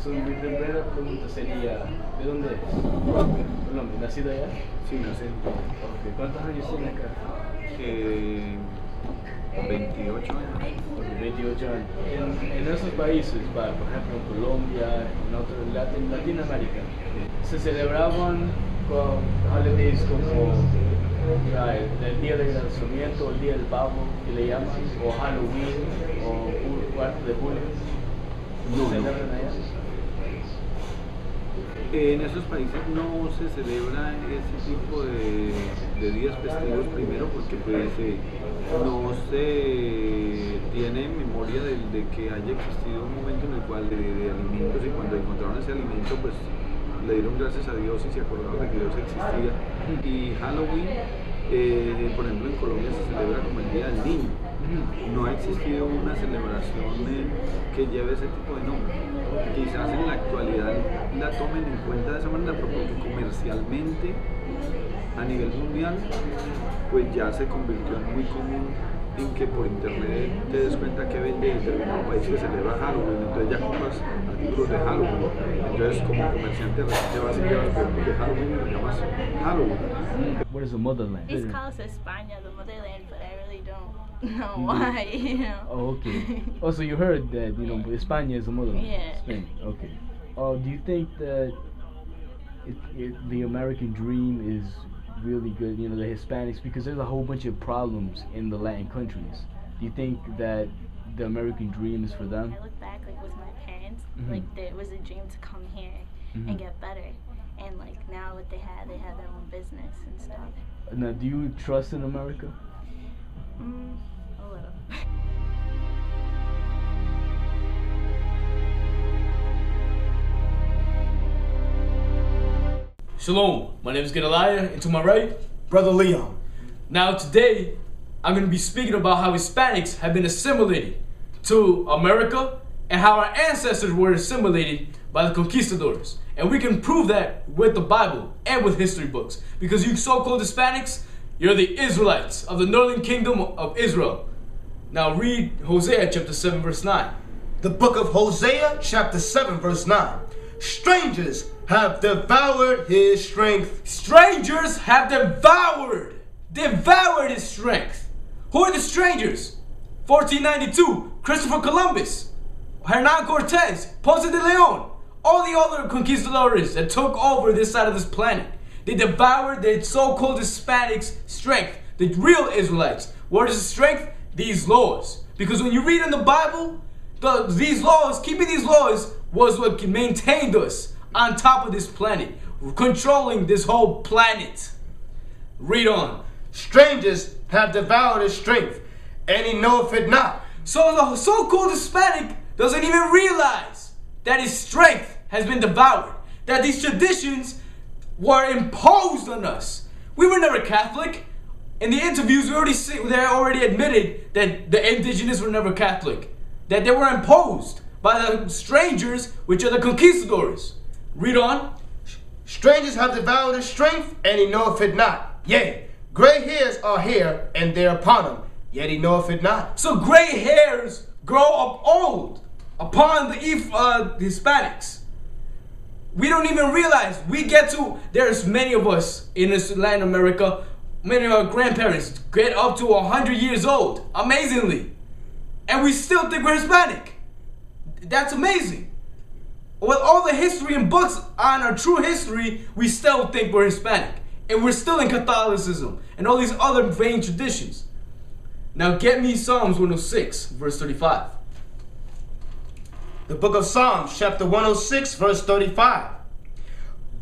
So, mi primera pregunta sería, ¿de dónde es? Colombia. Colombia, ¿nacido allá? Sí, no sé. Ok, ¿cuántos años tiene acá? 28 años. Ok, 28 años. En esos países, por ejemplo en Colombia, en otros Latinoamérica, se celebraban con holidays como el día del lanzamiento, el día del pavo, que le llaman, o Halloween, o 4 de julio. No, ¿Se no. celebran allá? En esos países no se celebra ese tipo de días festivos, primero porque pues no se tiene memoria de que haya existido un momento en el cual de alimentos, y cuando encontraron ese alimento pues le dieron gracias a Dios y se acordaron de que Dios existía. Y Halloween, por ejemplo en Colombia se celebra como el Día del Niño. No ha existido una celebración que lleve ese tipo de nombre. Quizás en la actualidad la tomen en cuenta de esa manera, pero porque comercialmente a nivel mundial pues ya se convirtió en muy común en que por internet te des cuenta que vende determinado país que celebra Halloween, entonces ya compras artículos de Halloween, entonces como comerciante te vas y llevas productos de Halloween y lo llamas Halloween. What is the motherland? It's called España, the motherland, but I really don't know why, you know. Oh, okay. Oh, so you heard that, you know, España is the motherland. Yeah. Spain, okay. Oh, do you think that the American dream is really good, you know, the Hispanics, because there's a whole bunch of problems in the Latin countries. Do you think that the American dream is for them? I look back, like, with my parents, like, it was a dream to come here and get better. And, like, now what they have their own business and stuff. Now, do you trust in America? A little. Shalom, my name is Gedaliah, and to my right, Brother Leon. now today, I'm going to be speaking about how Hispanics have been assimilated to America and how our ancestors were assimilated by the conquistadors. And we can prove that with the Bible and with history books. Because you so-called Hispanics, you're the Isralites of the northern kingdom of Israel. Now read Hosea chapter 7 verse 9. The book of Hosea, chapter 7, verse 9. Strangers have devoured his strength. Strangers have devoured his strength. Who are the strangers? 1492, Christopher Columbus, Hernan Cortez, Ponce de Leon, all the other conquistadors that took over this side of this planet. They devoured the so-called Hispanics' strength, the real Israelites. What is the strength? These laws. Because when you read in the Bible, keeping these laws was what maintained us on top of this planet, controlling this whole planet. Read on. Strangers have devoured his strength, and he knoweth it not. So the so-called Hispanic doesn't even realize that his strength has been devoured, that these traditions were imposed on us. We were never Catholic. In the interviews, they already admitted that the indigenous were never Catholic, that they were imposed by the strangers, which are the conquistadors. Read on. Strangers have devoured his strength, and he knoweth it not. Yea, gray hairs are here, and they're upon him, yet he knoweth it not. So gray hairs grow up old upon the Hispanics. We don't even realize. There's many of us in this Latin America, many of our grandparents get up to 100 years old, amazingly. And we still think we're Hispanic. That's amazing. With all the history and books on our true history, we still think we're Hispanic. And we're still in Catholicism and all these other vain traditions. Now get me Psalms 106, verse 35. The book of Psalms, chapter 106, verse 35.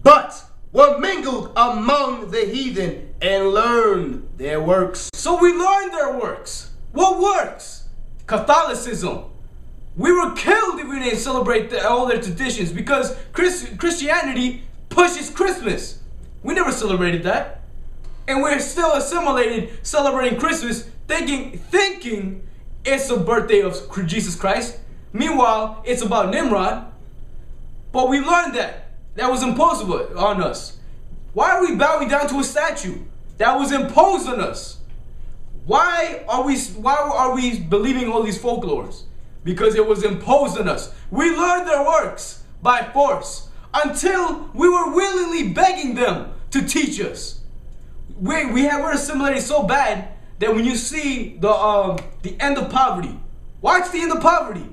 But were mingled among the heathen and learned their works. So we learned their works. What works? Catholicism. We were killed if we didn't celebrate all their traditions, because Christianity pushes Christmas. We never celebrated that. And we're still assimilated, celebrating Christmas, thinking it's the birthday of Jesus Christ. Meanwhile, it's about Nimrod. But we learned that. That was imposed on us. Why are we bowing down to a statue? That was imposed on us. Why are we believing all these folklores? Because it was imposed on us. We learned their works. by force until we were willingly begging them to teach us. We're assimilated so bad that when you see the end of poverty, what's the end of poverty?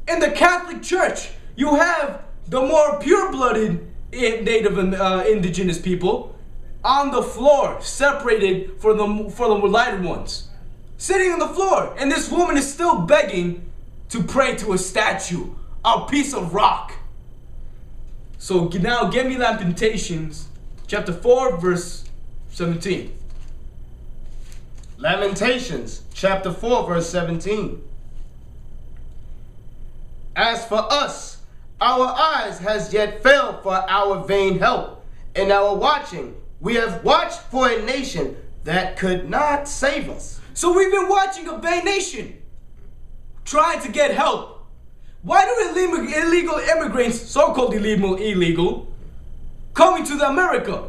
In the Catholic Church, you have the more pure-blooded native and indigenous people on the floor, separated for the lighter ones, sitting on the floor, and this woman is still begging to pray to a statue, a piece of rock. So now give me Lamentations chapter 4 verse 17. Lamentations chapter 4 verse 17. As for us, our eyes has yet failed for our vain help. In our watching, we have watched for a nation that could not save us. So we've been watching a vain nation, trying to get help. Why do illegal immigrants, so-called illegal, coming to America?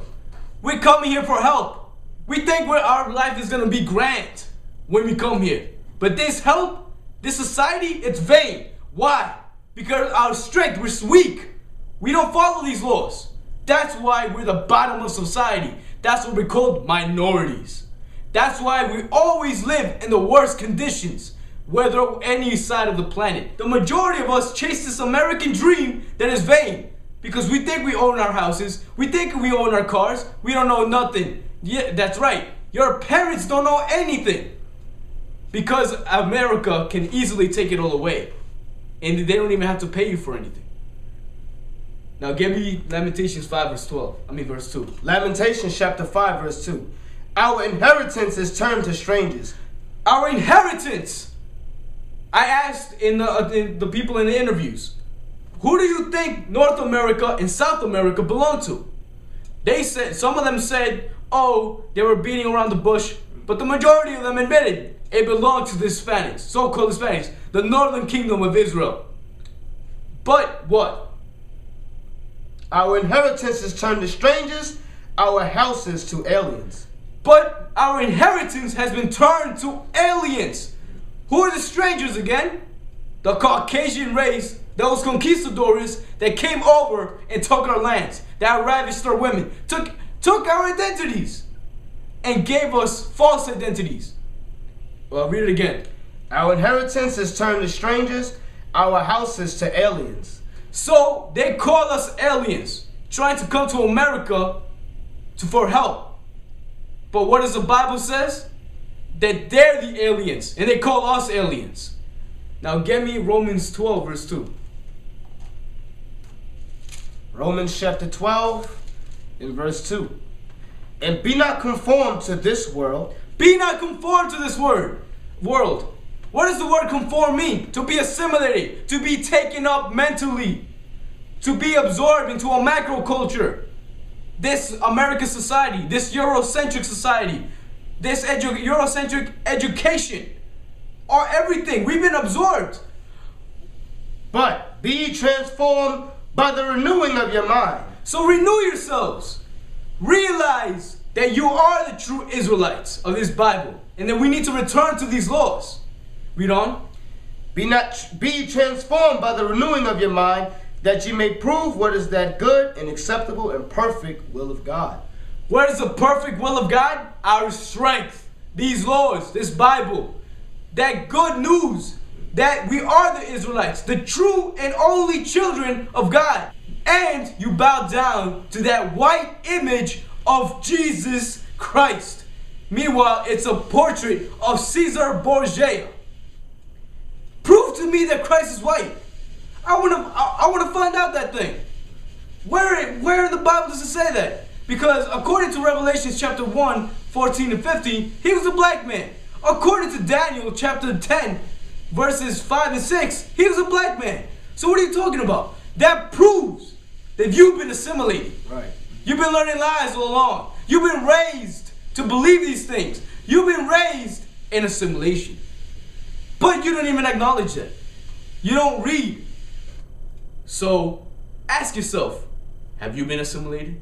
We're coming here for help. We think our life is going to be grand when we come here. But this help, this society, it's vain. Why? Because our strength, we're weak. We don't follow these laws. That's why we're the bottom of society. That's what we're called minorities. That's why we always live in the worst conditions, whether any side of the planet. The majority of us chase this American dream that is vain because we think we own our houses, we think we own our cars, we don't know nothing. Yeah, that's right. Your parents don't know anything because America can easily take it all away. And they don't even have to pay you for anything. Now give me Lamentations 5 verse 2. Lamentations chapter 5 verse 2. Our inheritance is turned to strangers. Our inheritance! I asked in the people in the interviews, who do you think North America and South America belong to? They said, some of them said, oh, they were beating around the bush, but the majority of them admitted it belonged to the Hispanics, so-called Hispanics, the northern kingdom of Israel. But what? Our inheritance is turned to strangers, our houses to aliens. But our inheritance has been turned to aliens. Who are the strangers again? The Caucasian race, those conquistadors that came over and took our lands, that ravished our women, took our identities and gave us false identities. Well, read it again. Our inheritance is turned to strangers, our houses to aliens. So they call us aliens, trying to come to America for help. But what does the Bible says? That they're the aliens, and they call us aliens. Now give me Romans 12 verse 2. Romans chapter 12 in verse 2. And be not conformed to this world. Be not conformed to this world. What does the word conform mean? To be assimilated, to be taken up mentally, to be absorbed into a macro culture. This American society, this Eurocentric society, this Eurocentric education, or everything. We've been absorbed. But be ye transformed by the renewing of your mind. So renew yourselves. Realize that you are the true Israelites of this Bible, and that we need to return to these laws. Read on. Be ye transformed by the renewing of your mind, that ye may prove what is that good and acceptable and perfect will of God. What is the perfect will of God? Our strength. These laws, this Bible. That good news that we are the Israelites, the true and only children of God. And you bow down to that white image of Jesus Christ. Meanwhile, it's a portrait of Caesar Borgia. Prove to me that Christ is white. I want to find out that thing. Where in the Bible does it say that? Because according to Revelation chapter 1, 14 and 15, he was a black man. According to Daniel chapter 10, verses 5 and 6, he was a black man. So what are you talking about? That proves that you've been assimilated. Right. You've been learning lies all along. You've been raised to believe these things. You've been raised in assimilation. But you don't even acknowledge that. You don't read. So ask yourself, have you been assimilated?